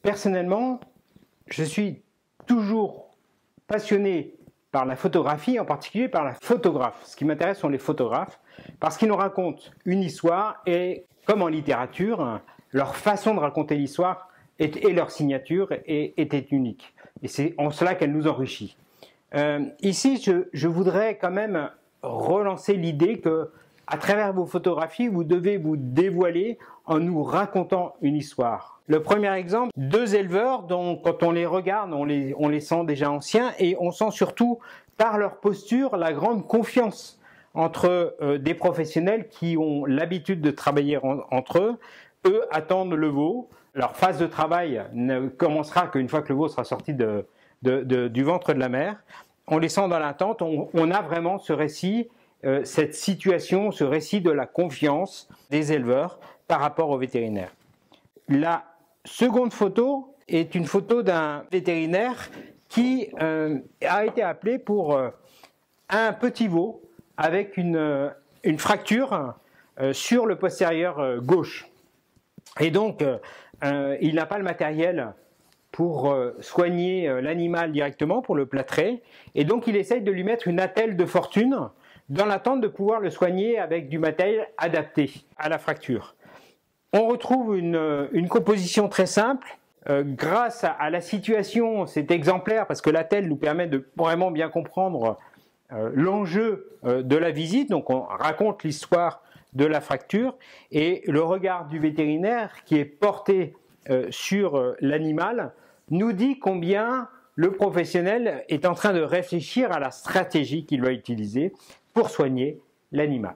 Personnellement, je suis toujours passionné par la photographie, en particulier par la photographe. Ce qui m'intéresse sont les photographes, parce qu'ils nous racontent une histoire et, comme en littérature, leur façon de raconter l'histoire et leur signature était unique. Et c'est en cela qu'elle nous enrichit. Ici, je voudrais quand même relancer l'idée que, à travers vos photographies, vous devez vous dévoiler en nous racontant une histoire. Le premier exemple, deux éleveurs dont, quand on les regarde, on les sent déjà anciens et on sent surtout, par leur posture, la grande confiance entre des professionnels qui ont l'habitude de travailler entre eux. Eux attendent le veau. Leur phase de travail ne commencera qu'une fois que le veau sera sorti du ventre de la mère. On les sent dans l'attente, on a vraiment ce récit, cette situation, ce récit de la confiance des éleveurs par rapport aux vétérinaires. La seconde photo est une photo d'un vétérinaire qui a été appelé pour un petit veau avec une fracture sur le postérieur gauche. Et donc, il n'a pas le matériel pour soigner l'animal directement, pour le plâtrer, et donc il essaye de lui mettre une attelle de fortune dans l'attente de pouvoir le soigner avec du matériel adapté à la fracture. On retrouve une composition très simple. Grâce à la situation, c'est exemplaire parce que l'attelle nous permet de vraiment bien comprendre l'enjeu de la visite. Donc on raconte l'histoire de la fracture et le regard du vétérinaire qui est porté sur l'animal nous dit combien le professionnel est en train de réfléchir à la stratégie qu'il va utiliser pour soigner l'animal.